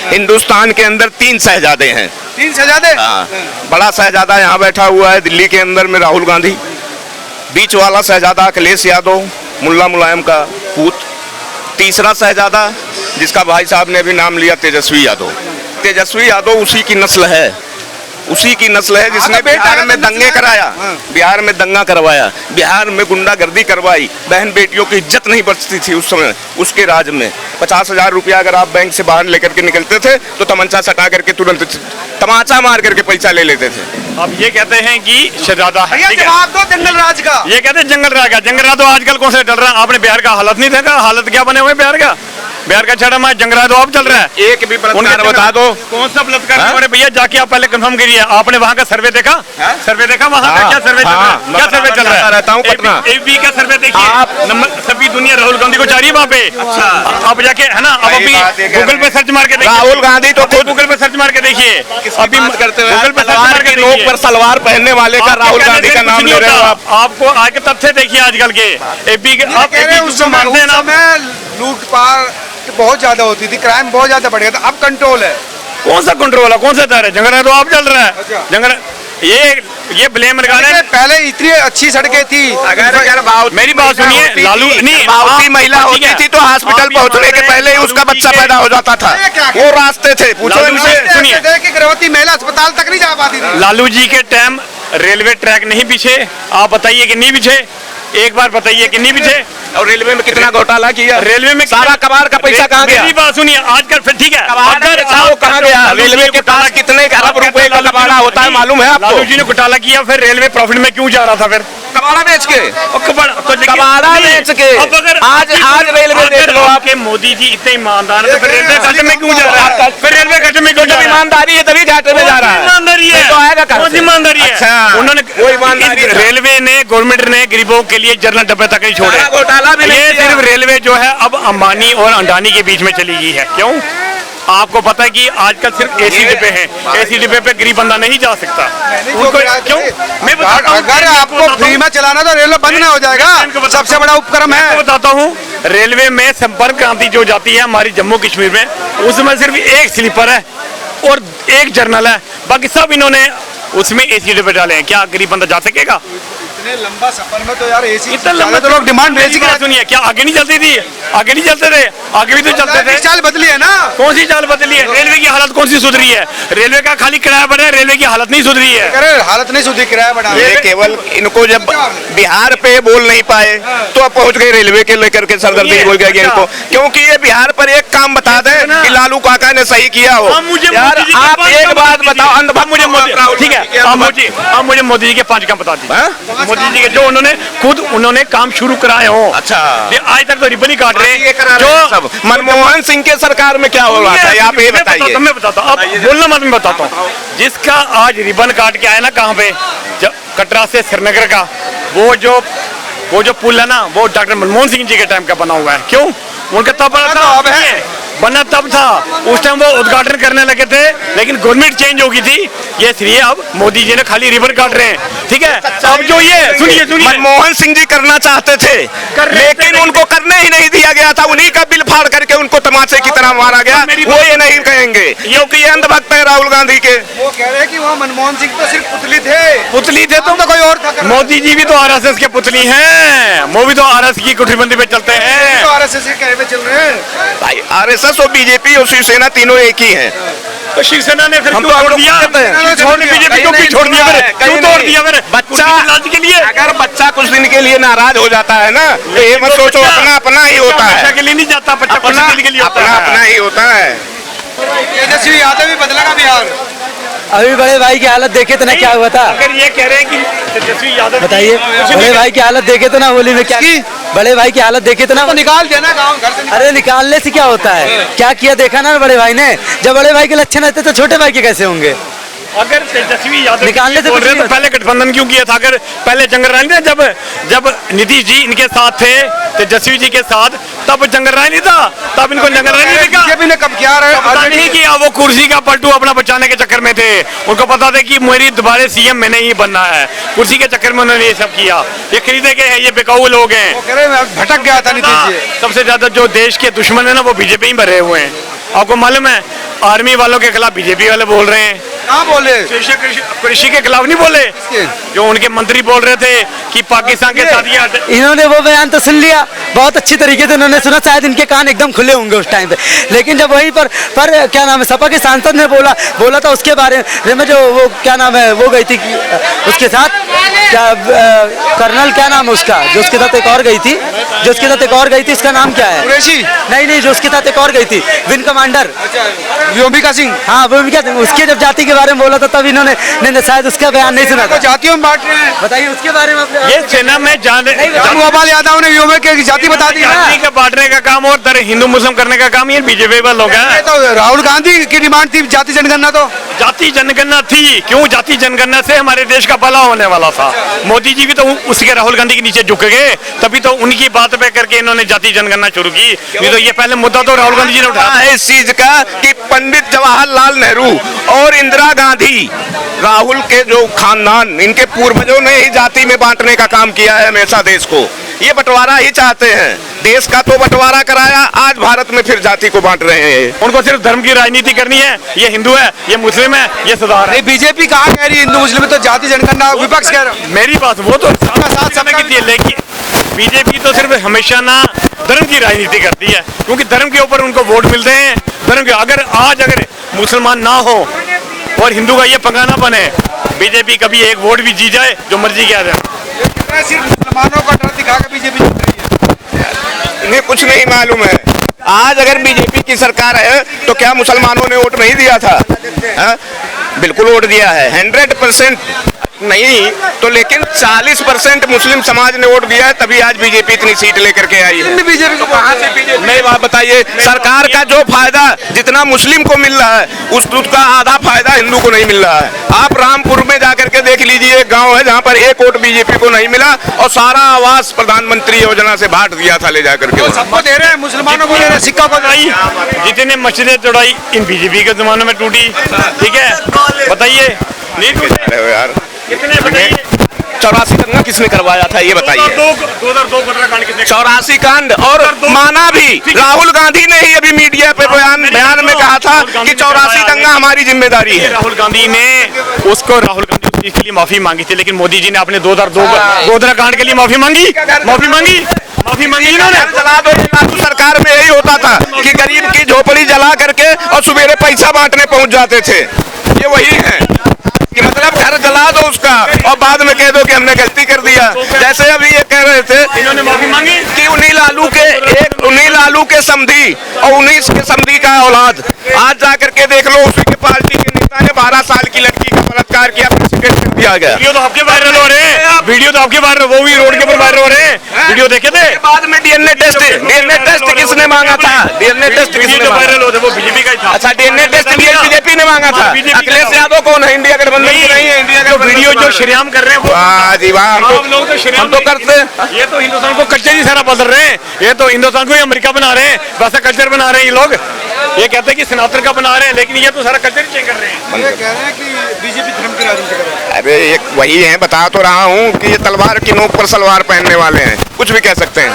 हिंदुस्तान के अंदर 3 शहजादे हैं। 3 शहजादे? हाँ, बड़ा शहजादा यहाँ बैठा हुआ है दिल्ली के अंदर में राहुल गांधी, बीच वाला शहजादा अखिलेश यादव मुल्ला मुलायम का पूत, तीसरा शहजादा जिसका भाई साहब ने भी नाम लिया तेजस्वी यादव। तेजस्वी यादव उसी की नस्ल है, उसी की नस्ल है जिसने बिहार में दंगे कराया, बिहार में दंगा करवाया, बिहार में गुंडागर्दी करवाई, बहन बेटियों की इज्जत नहीं बचती थी उस समय उसके राज में। 50,000 रुपया अगर आप बैंक से बाहर लेकर के निकलते थे तो तमंचा सटा करके तुरंत तमाचा मार करके पैसा ले लेते थे। अब ये कहते हैं कि शहजादा है, जवाब दो जंगल राज का। ये कहते हैं जंगल राज का। जंगल राज तो आजकल कौन सा चल रहा है? आपने बिहार का हालत नहीं देखा? हालत क्या बने हुए बिहार का? बिहार का छड़ा में जंगल राज तो अब चल रहा है। एक भी बलात्कार बता दो। कौन सा बलात्कार? अरे भैया जाके आप पहले कंफर्म करिए, आपने वहाँ का सर्वे देखा? सर्वे देखा वहाँ का? क्या सर्वे चल रहा है? क्या सर्वे चल रहा है? रहता हूँ पटना। एबी का सर्वे देखिए, आप नंबर सभी दुनिया राहुल गांधी को जा रही है वहाँ पे। अच्छा, आप जाके है ना, अब अभी गूगल पे सर्च मार के देखिए, राहुल गांधी तो खुद गूगल पे सर्च मार के देखिए, अभी मत करते हुए गूगल पे सर्च मार के नोक पर सलवार पहनने वाले का राहुल गांधी का नाम ले रहे हो आप। आपको आज के तथ्य देखिए आजकल के एपी के। आप उस समय लूटपाट बहुत ज्यादा होती थी, क्राइम बहुत ज्यादा बढ़ गया था, अब कंट्रोल है। कौन सा कंट्रोल है? कौन सा दर है? जंगल तो आप चल रहा है। अच्छा। जंगल ये ब्लेम लगा रहे हैं। पहले इतनी अच्छी सड़कें थी। अगर मेरी बात सुनिए, लालू नहीं बावती महिला होती थी तो हॉस्पिटल पहुंचने के पहले ही उसका बच्चा पैदा हो जाता था। वो रास्ते थे, पूछो इनसे। सुनिए, गर्भवती महिला अस्पताल तक नहीं जा पाती थी। लालू जी के टाइम रेलवे ट्रैक नहीं बिछे? आप बताइए कि नहीं बिछे? एक बार बताइए कि नहीं बिछे? और रेलवे में कितना घोटाला किया? रेलवे में सारा कबाड़ का पैसा कहाँ गया? मेरी बात सुनिए, आजकल फिर ठीक है, अगर वो कहाँ गया? रेलवे के पास कितने अरब रुपए का कबाड़ा होता है मालूम है आपको? लालू जी ने घोटाला किया, फिर रेलवे प्रॉफिट में क्यों जा रहा था? फिर कबाड़ा बेच के, कबाड़ा बेच के। अब अगर आज रेलवे देख लो आप। मोदी जी इतने ईमानदार है तो फिर रेलवे घाटे में क्यों जा रहा है? फिर रेलवे घाटे में क्यों जा रहा है? ईमानदारी है तभी घाटे में जा रहा है। ईमानदारी है तो आएगा कहाँ से? ईमानदारी है। अच्छा, उन्होंने वो ईमानदारी है। रेलवे ने, गवर्नमेंट ने गरीबों के लिए जनरल डब्बे तक नहीं छोड़े। घोटाला भी नहीं ये किया। सिर्फ रेलवे जो है अब अंबानी और अंडानी के बीच में चली गई है। क्यों? आपको पता है कि आजकल सिर्फ एसी डिब्बे हैं, एसी डिब्बे पे गरीब बंदा नहीं जा सकता। उनको क्यों? मैं बताता हूं, अगर आपको फ्री में चलाना तो रेलवे बंद ना हो जाएगा, सबसे बड़ा उपक्रम है। मैं बताता हूँ, रेलवे में संपर्क क्रांति जो जाती है हमारी जम्मू कश्मीर में, उसमें सिर्फ एक स्लीपर है और एक जर्नल है, बाकी सब इन्होंने उसमें एसी डिब्बे डाले हैं। क्या गरीब बंदा जा सकेगा? इतने लंबा सफर में तो यार एसी इतना लंबा तो लोग डिमांड मेरी बात सुनिए, क्या आगे नहीं चलती थी? आगे नहीं चलते थे? आगे भी तो चलते थे। चाल बदली है ना। कौन सी चाल बदली है? रेलवे की हालत कौन सी सुधरी है? रेलवे का खाली किराया बढ़ा है, रेलवे की हालत नहीं सुधरी है। अरे हालत नहीं सुधरी, किराया बढ़ा। ये केवल इनको जब बिहार पे बोल नहीं पाए तो अब पहुंच गए रेलवे के लेकर के सरदर्दी बोल गया इनको, क्योंकि ये बिहार पर एक काम बता दें कि लालू काका ने सही किया हो। यार आप एक बात बताओ, ठीक है, आप मुझे मोदी जी के 5 काम बता दीजिए। मोदी जी के जो उन्होंने काम शुरू कराए हो। अच्छा, आज तक तो रिबन ही काट रहे हैं। जो सब मनमोहन सिंह के सरकार में क्या हो रहा था आप ये बताइए। मैं बताता हूँ, अब बोलना मत, मैं बताता हूँ। जिसका आज रिबन काट के आया ना, कहाँ पे? कटरा से श्रीनगर का वो जो पुल है ना, वो डॉक्टर मनमोहन सिंह जी के टाइम का बना हुआ है। क्यों? उनका तब बना था, बना तब था, उस टाइम वो उद्घाटन करने लगे थे, लेकिन गवर्नमेंट चेंज हो गई थी। ये इसलिए अब मोदी जी ने खाली रिबन काट रहे हैं। ठीक है, अब जो ये सुनिए मनमोहन सिंह जी करना चाहते थे लेकिन उनको करने ही नहीं दिया गया था। उन्हीं का बिल फाड़ करके उनको तमाचे की तरह मारा गया। वो ये नहीं कहेंगे क्योंकि ये अंधभक्त है राहुल गांधी के। वो कह रहे हैं कि वहाँ मनमोहन सिंह तो सिर्फ पुतली थे। पुतली थे तो कोई और था। मोदी जी भी तो आरएसएस के पुतली हैं, वो भी तो आरएसएस की कुटीबंदी पे चलते हैं। आरएसएस के कहने पे चल रहे हैं भाई। आरएसएस और बीजेपी और शिवसेना तीनों एक ही हैं। तो शिवसेना ने फिर हम क्यों तो छोड़ दिया? बीजेपी क्यों छोड़ दिया? क्यों तोड़ दिया? बच्चा के लिए अगर बच्चा कुछ दिन के लिए नाराज हो जाता है ना, तो ये मत सोचो अपना अपना ही होता है। के लिए नहीं जाता बच्चा, अपना के लिए होता अपना है। अपना ही होता है। तेजस्वी यादव भी बदलेगा बिहार। अभी बड़े भाई की हालत देखे तो ना क्या हुआ था। अगर ये कह रहे हैं कि तेजस्वी यादव, बताइए, बड़े भाई की हालत देखे तो ना, होली में क्या, बड़े भाई की हालत देखे तो ना, निकाल देना गाँव घर से। अरे निकालने से क्या होता है? क्या किया देखा ना बड़े भाई ने। जब बड़े भाई के लक्षण रहते तो छोटे भाई के कैसे होंगे? अगर तेजस्वी यादव निकालने से बोल रहे हैं तो पहले गठबंधन क्यों किया था? अगर पहले जंगल राय ने जब नीतीश जी इनके साथ थे, तेजस्वी जी के साथ, तब जंगल राय नहीं था, तब इनको जंगल राय नहीं देखा। बीजेपी ने कब किया? पता नहीं किया, वो कुर्सी का पलटू अपना बचाने के चक्कर में थे। उनको पता था कि मेरी दोबारा सीएम मैंने ही बनना है, कुर्सी के चक्कर में उन्होंने ये सब किया। ये खरीदे गए हैं, ये बेकाऊ लोग हैं। भटक गया था नीतीश जी। सबसे ज्यादा जो देश के दुश्मन है ना, वो बीजेपी ही भरे हुए हैं। आपको मालूम है आर्मी वालों के खिलाफ बीजेपी वाले बोल रहे हैं, कहाँ बोले? कृषि के खिलाफ नहीं बोले, जो उनके मंत्री बोल रहे थे कि पाकिस्तान के साथ ये इन्होंने वो बयान तो सुन लिया, बहुत अच्छी तरीके से उन्होंने सुना, शायद इनके कान एकदम खुले होंगे उस टाइम पे। लेकिन जब वहीं पर क्या नाम है सपा के सांसद ने बोला था उसके बारे में, जो वो क्या नाम है वो गई थी उसके साथ, क्या कर्नल क्या नाम है उसका, जो उसके साथ एक और गई थी, उसका नाम क्या है? कुरैशी? नहीं, जो उसके साथ एक और गई थी, विंग कमांडर व्योमिका सिंह। हाँ व्योमिका सिंह, उसके जब जाति के बारे में बोला था तब इन्होंने शायद उसका बयान नहीं सुना था। जातियों में बांट रहे हैं, बताइए उसके बारे में अपने। ये सेना में गोपाल यादव ने व्योमिका की जाति बता दी। जाति का बांटने का काम और दर हिंदू मुस्लिम करने का काम ये बीजेपी वालों का है। तो राहुल गांधी की डिमांड थी जाति जनगणना, तो जाति जनगणना थी, क्यों? जाति जनगणना से हमारे देश का भला होने वाला था। मोदी जी भी तो उसके राहुल गांधी के नीचे झुक गए, तभी तो उनकी बात पे करके इन्होंने जाति जनगणना शुरू की। नहीं तो ये पहले मुद्दा तो राहुल गांधी जी ने उठाया है इस चीज का कि पंडित जवाहरलाल नेहरू और इंदिरा गांधी, राहुल के जो खानदान, इनके पूर्वजों ने ही जाति में बांटने का काम किया है हमेशा देश को। ये बंटवारा ही चाहते हैं, देश का तो बंटवारा कराया, आज भारत में फिर जाति को बांट रहे हैं। उनको सिर्फ धर्म की राजनीति करनी है, ये हिंदू है, ये मुस्लिम है, ये सुधार है। बीजेपी कहाँ कह रही है हिंदू मुस्लिम, तो जाति जनगणना विपक्ष कह रहा है। मेरी बात वो तो साथ समय की थी, लेकिन बीजेपी तो सिर्फ हमेशा ना धर्म की राजनीति करती है, क्योंकि धर्म के ऊपर उनको वोट मिलते हैं। धर्म के अगर मुसलमान ना हो और हिंदू का ये पंगा ना बने, बीजेपी कभी एक वोट भी जी जाए, जो मर्जी किया जाए। सिर्फ मुसलमानों का डर दिखा के बीजेपी जीत रही है। इन्हें कुछ नहीं मालूम है। आज अगर बीजेपी की सरकार है तो क्या मुसलमानों ने वोट नहीं दिया था? बिल्कुल वोट दिया है, 100% नहीं तो लेकिन 40% मुस्लिम समाज ने वोट दिया है, तभी आज बीजेपी इतनी सीट लेकर के आई है। बीजेपी को कहाँ से बीजेपी? नहीं बात बताइए, सरकार का जो फायदा जितना मुस्लिम को मिल रहा है उसका आधा फायदा हिंदू को नहीं मिल रहा है। आप रामपुर में जाकर के देख लीजिए, एक गांव है जहां पर एक वोट बीजेपी को नहीं मिला और सारा आवास प्रधानमंत्री योजना से बांट दिया था ले जाकर के। सबको दे रहे हैं, मुसलमानों को दे रहे हैं, सिक्का को तोड़ाई, जितने मस्जिदें तोड़ाई इन बीजेपी के जमाने में टूटी। ठीक है, बताइए यार कितने, बताइए 84 दंगा किसने करवाया था ये बताइए? 2002 कांड किसने? 84 कांड, और माना भी राहुल गांधी ने ही अभी मीडिया पे बयान में कहा था कि 84 दंगा हमारी जिम्मेदारी है। राहुल गांधी ने उस चीज के लिए माफी मांगी थी, लेकिन मोदी जी ने अपने 2002 गोधरा कांड के लिए माफी मांगी इन्होंने। जला दो, लालू सरकार में यही होता था कि गरीब की झोपड़ी जला करके और सुबेरे पैसा बांटने पहुंच जाते थे। ये वही है कि मतलब घर जला दो उसका और बाद में कह दो कि हमने गलती कर दिया। जैसे अभी ये कह रहे थे इन्होंने माफी मांगी कि उन्हीं लालू के समधी और उन्हीं के समधी का औलाद, आज जाकर के देख लो उसी के पार्टी के नेता ने 12 साल की लड़की का बलात्कार किया, प्रेसिडेंट कर दिया गया। वीडियो तो आपके वायरल हो रहे हैं, वो भी रोड के ऊपर वायरल हो रहे हैं, वीडियो देखे थे। बाद में डीएनए टेस्ट किसने मांगा था? डीएनए टेस्ट किसने वायरल होते, वो बीजेपी का ही था। अच्छा, डीएनए टेस्ट बीजेपी ने मांगा था। अखिलेश यादव कौन है? इंडिया गठबंधन की नहीं है। इंडिया जो वीडियो जो श्रीराम कर रहे हैं, वाह जी वाह, हम तो करते हैं। ये तो हिंदुस्तान को कल्चर ही सारा बदल रहे हैं, ये तो हिंदुस्तान को ही अमेरिका बना रहे हैं, वैसा कल्चर बना रहे हैं ये लोग। ये कहते हैं कि सनातन का बना रहे हैं, लेकिन ये तो सारा कल्चर ही चेंज कर रहे हैं। ये कह रहे हैं कि बीजेपी धर्म की राजनीति कर रहा है। अरे एक वही है, बता तो रहा हूँ कि ये तलवार की नोक पर सलवार पहनने वाले हैं, कुछ भी कह सकते हैं।